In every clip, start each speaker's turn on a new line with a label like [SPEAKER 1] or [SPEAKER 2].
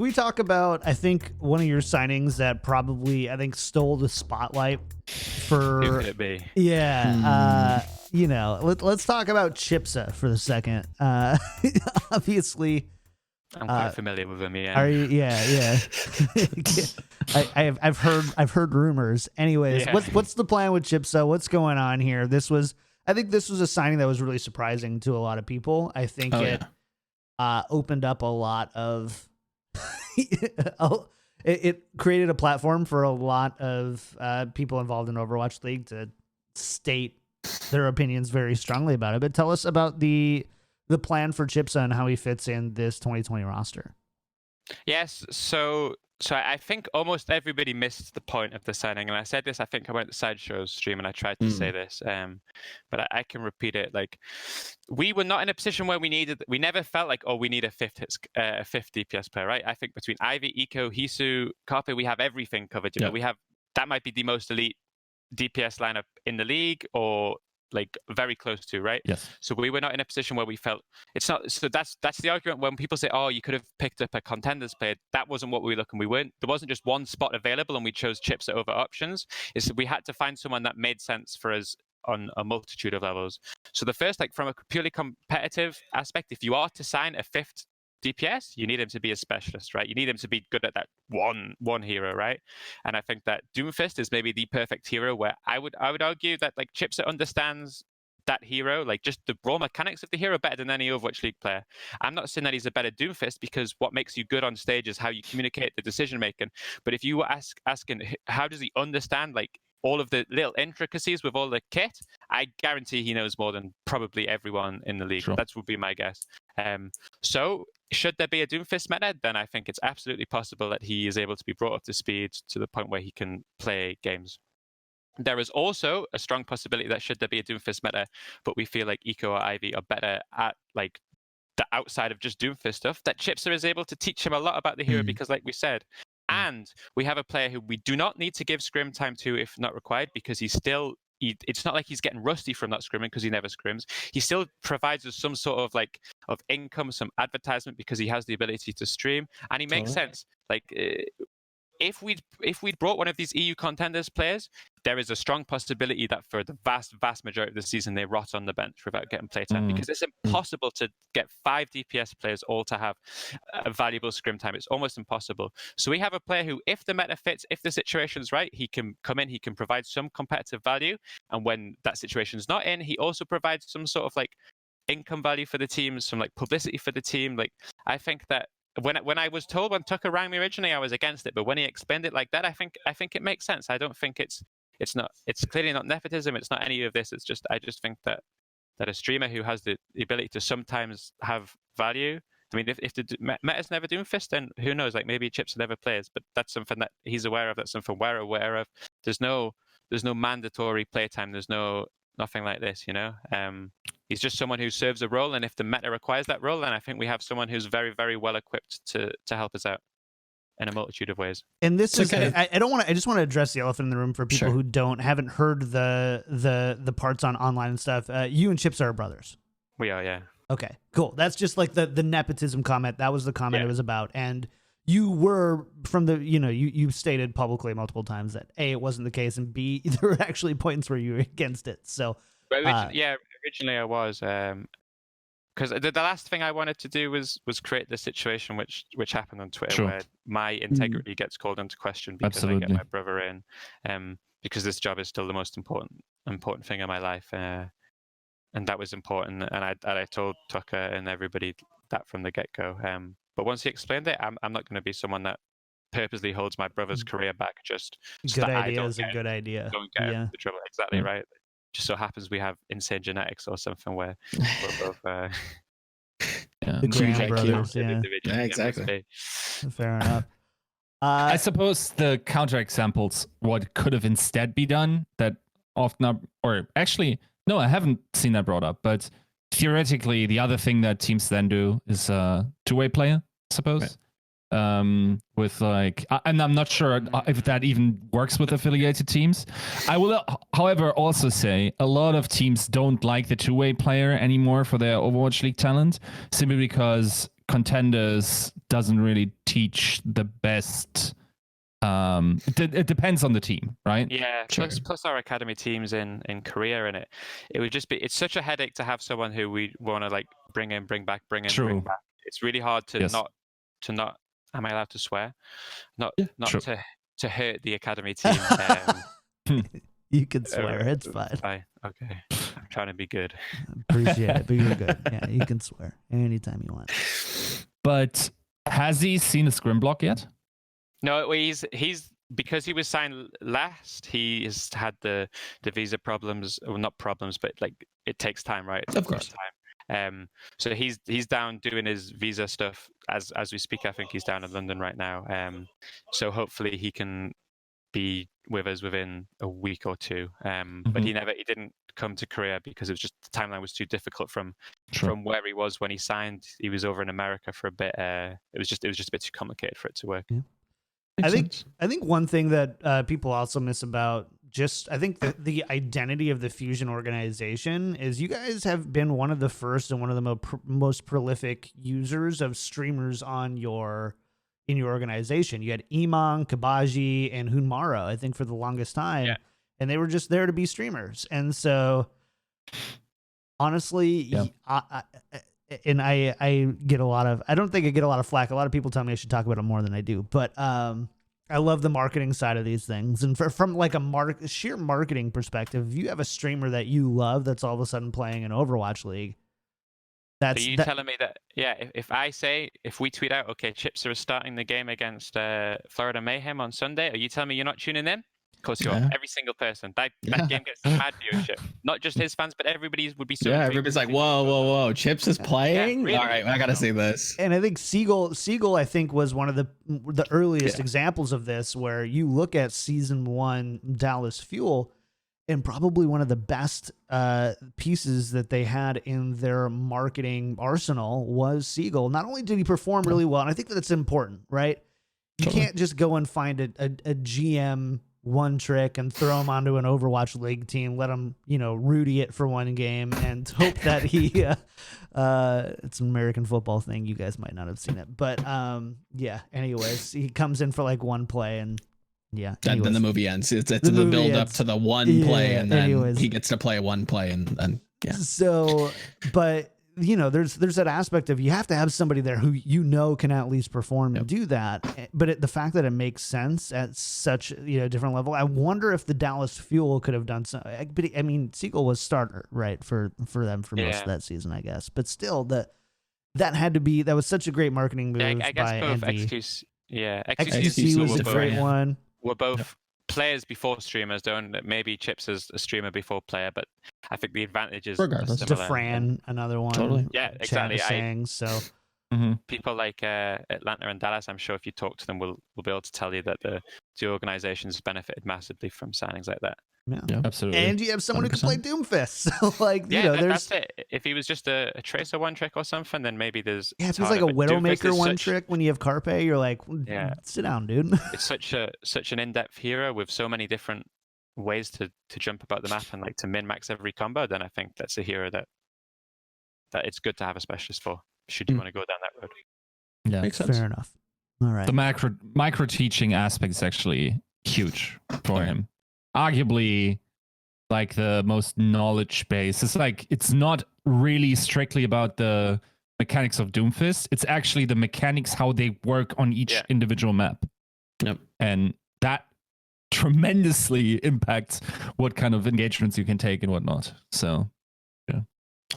[SPEAKER 1] can we talk about, I think, one of your signings that probably, I think, stole the spotlight for...
[SPEAKER 2] Who could it be?
[SPEAKER 1] Yeah. Let's talk about ChipSa for the second. Obviously...
[SPEAKER 2] I'm quite familiar with him. Yeah.
[SPEAKER 1] Are you? Yeah. I've heard rumors. Anyways, what's the plan with ChipSa? What's going on here? I think this was a signing that was really surprising to a lot of people. I think opened up a lot of. It created a platform for a lot of people involved in Overwatch League to state their opinions very strongly about it. But tell us about the plan for ChipSa and how he fits in this 2020 roster.
[SPEAKER 2] Yes, so I think almost everybody missed the point of the signing, and I said this. I think I went to Sideshow's stream and I tried to say this, but I can repeat it. Like, we were not in a position where we never felt like, we need a fifth DPS player, right? I think between Ivy, Eco, Hisu, Carpe, we have everything covered. You know, we have that might be the most elite DPS lineup in the league, or like very close to, right?
[SPEAKER 3] Yes.
[SPEAKER 2] So we were not in a position where we felt it's not. So that's the argument when people say, you could have picked up a contenders player. That wasn't what we were looking. There wasn't just one spot available and we chose ChipSa over options. We had to find someone that made sense for us on a multitude of levels. So the first, like from a purely competitive aspect, if you are to sign a fifth DPS, you need him to be a specialist, right? You need him to be good at that one hero, right? And I think that Doomfist is maybe the perfect hero, where I would argue that like ChipSa understands that hero, like just the raw mechanics of the hero better than any Overwatch League player. I'm not saying that he's a better Doomfist, because what makes you good on stage is how you communicate the decision making. But if you were asking how does he understand like all of the little intricacies with all the kit, I guarantee he knows more than probably everyone in the league. Sure. That would be my guess. So should there be a Doomfist meta, then I think it's absolutely possible that he is able to be brought up to speed to the point where he can play games. There is also a strong possibility that should there be a Doomfist meta, but we feel like Eco or Ivy are better at like the outside of just Doomfist stuff, that ChipSa is able to teach him a lot about the hero, because like we said, and we have a player who we do not need to give scrim time to if not required, because he's still... it's not like he's getting rusty from not scrimming because he never scrims. He still provides us some sort of like of income, some advertisement, because he has the ability to stream, and he makes sense. Like if we'd brought one of these EU contenders players, there is a strong possibility that for the vast majority of the season they rot on the bench without getting playtime, because it's impossible to get 5 DPS players all to have a valuable scrim time. It's almost impossible. So we have a player who, if the meta fits, if the situation's right, he can come in, he can provide some competitive value, and when that situation's not in, he also provides some sort of like income value for the team, some like publicity for the team. Like, I think that when I was told, when Tucker rang me originally, I was against it, but when he explained it like that, I think it makes sense. I don't think it's clearly not nepotism. It's not any of this. It's just, I just think that a streamer who has the ability to sometimes have value. I mean, if the meta's never Doomfist, then who knows? Like maybe ChipSa never plays, but that's something that he's aware of. That's something we're aware of. There's no mandatory playtime. There's nothing like this, you know. He's just someone who serves a role, and if the meta requires that role, then I think we have someone who's very, very well equipped to help us out in a multitude of ways.
[SPEAKER 1] And this is I just want to address the elephant in the room for people who haven't heard the parts on online and stuff. You and ChipSa are brothers.
[SPEAKER 2] We are, yeah.
[SPEAKER 1] Okay, cool. That's just like the nepotism comment. That was the comment it was about. And you were from the, you stated publicly multiple times that A, it wasn't the case, and B, there were actually points where you were against it. So
[SPEAKER 2] originally I was, because the last thing I wanted to do was create the situation which happened on Twitter, where my integrity gets called into question because I get my brother in, because this job is still the most important thing in my life, and that was important, and I told Tucker and everybody that from the get-go. But once he explained it, I'm not going to be someone that purposely holds my brother's career back just so
[SPEAKER 1] good
[SPEAKER 2] that
[SPEAKER 1] idea is a good idea.
[SPEAKER 2] Don't get into trouble. Exactly right. Just so happens we have insane genetics or something where we're both
[SPEAKER 1] the Graham brothers. Yeah,
[SPEAKER 4] exactly.
[SPEAKER 1] Fair enough.
[SPEAKER 3] I suppose the counterexamples, what could have instead be done, that often or actually no, I haven't seen that brought up, but theoretically the other thing that teams then do is a two-way player, I suppose. with like, and I'm not sure if that even works with affiliated teams. I will, however, also say a lot of teams don't like the two-way player anymore for their Overwatch League talent, simply because Contenders doesn't really teach the best. It depends on the team, right?
[SPEAKER 2] Yeah,
[SPEAKER 4] Sure.
[SPEAKER 2] plus our academy teams in Korea, and it would just be, it's such a headache to have someone who we want to like bring in, bring back, bring in,
[SPEAKER 3] True.
[SPEAKER 2] bring back. It's really hard to
[SPEAKER 3] Yes.
[SPEAKER 2] not. Am I allowed to swear? Not
[SPEAKER 3] Sure.
[SPEAKER 2] to hurt the academy team.
[SPEAKER 1] You can swear. It's fine.
[SPEAKER 2] Okay. I'm trying to be good.
[SPEAKER 1] Appreciate it, but you're good. Yeah, you can swear anytime you want.
[SPEAKER 3] But has he seen a scrim block yet?
[SPEAKER 2] No, he's because he was signed last. He has had the visa problems, well, not problems, but like it takes time, right?
[SPEAKER 4] Of course.
[SPEAKER 2] Time. So he's down doing his visa stuff as we speak. I think he's down in London right now. So hopefully he can be with us within a week or two. But he didn't come to Korea because it was just the timeline was too difficult from where he was when he signed. He was over in America for a bit. It was just a bit too complicated for it to work.
[SPEAKER 1] Yeah. I think one thing that people also miss about I think the identity of the Fusion organization is you guys have been one of the first and one of the most prolific users of streamers in your organization. You had Imang, Kabaji, and Hunmara, I think, for the longest time, and they were just there to be streamers. And so, honestly, I get a lot of. I don't think I get a lot of flack. A lot of people tell me I should talk about it more than I do, but I love the marketing side of these things. And from like a sheer marketing perspective, if you have a streamer that you love that's all of a sudden playing in Overwatch League,
[SPEAKER 2] Are you telling me that, if we tweet out, okay, ChipSa is starting the game against Florida Mayhem on Sunday, are you telling me you're not tuning in? Of course you are. Every single person. That game gets mad viewership. Not just his fans, but everybody would be so
[SPEAKER 4] everybody's like, whoa. Chips is playing?
[SPEAKER 2] Really?
[SPEAKER 4] All right, I got to see this.
[SPEAKER 1] And I think Siegel, I think, was one of the earliest examples of this, where you look at Season 1 Dallas Fuel, and probably one of the best pieces that they had in their marketing arsenal was Siegel. Not only did he perform really well, and I think that it's important, right? You can't just go and find a GM one trick and throw him onto an Overwatch League team, let him, Rudy it for one game and hope that he, it's an American football thing. You guys might not have seen it, but anyways, he comes in for like one play and then
[SPEAKER 4] the movie ends. It's the build up to the one play and then he gets to play one play and.
[SPEAKER 1] So, but there's that aspect of you have to have somebody there who can at least perform and do that. But the fact that it makes sense at such a different level, I wonder if the Dallas Fuel could have done something. But I mean, Siegel was starter right for them for most of that season, I guess. But still, that was such a great marketing move.
[SPEAKER 2] I guess
[SPEAKER 1] by
[SPEAKER 2] both
[SPEAKER 1] Envy.
[SPEAKER 2] XQC
[SPEAKER 1] was a great one.
[SPEAKER 2] We're both players before streamers, don't maybe Chips as a streamer before player, but I think the advantages
[SPEAKER 4] regardless.
[SPEAKER 1] DeFran, another one.
[SPEAKER 4] Totally.
[SPEAKER 2] Yeah, exactly.
[SPEAKER 1] So
[SPEAKER 2] people like Atlanta and Dallas, I'm sure if you talk to them, will be able to tell you that the two organizations benefited massively from signings like that.
[SPEAKER 1] Yeah,
[SPEAKER 3] absolutely.
[SPEAKER 1] And you have someone 100%. Who can play Doomfist. So
[SPEAKER 2] that's it. If he was just a Tracer one trick or something, then maybe there's
[SPEAKER 1] if it's like a Widowmaker one trick when you have Carpe, you're like, sit down, dude.
[SPEAKER 2] It's such an in-depth hero with so many different ways to jump about the map and like to min-max every combo. Then I think that's a hero that it's good to have a specialist for. Should you want to go down that road?
[SPEAKER 3] Yeah,
[SPEAKER 4] makes sense.
[SPEAKER 1] Fair enough. All right.
[SPEAKER 3] The micro teaching aspect is actually huge for him. Arguably, like the most knowledge base. It's not really strictly about the mechanics of Doomfist. It's actually the mechanics, how they work on each individual map.
[SPEAKER 4] Yep.
[SPEAKER 3] And that tremendously impacts what kind of engagements you can take and whatnot. So,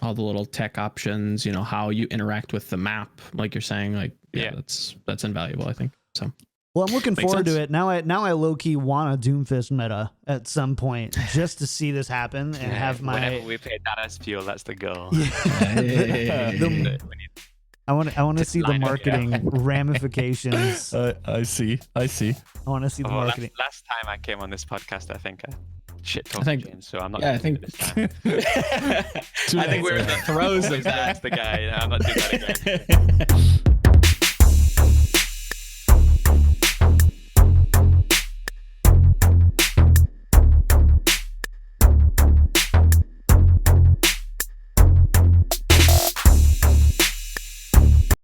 [SPEAKER 4] all the little tech options, how you interact with the map, like you're saying, that's invaluable, I think. So.
[SPEAKER 1] Well, I'm looking forward to it. Now I low-key want a Doomfist meta at some point just to see this happen and have my...
[SPEAKER 2] Whenever we play Dallas Fuel, that's the goal.
[SPEAKER 1] I want to see the marketing ramifications.
[SPEAKER 3] I see. I
[SPEAKER 1] want to see the marketing.
[SPEAKER 2] Last time I came on this podcast, I think I shit talked James, so I'm not.
[SPEAKER 4] I think.
[SPEAKER 2] This time.
[SPEAKER 4] I think we're in the throes of that.
[SPEAKER 2] That's the guy. I'm not doing that again.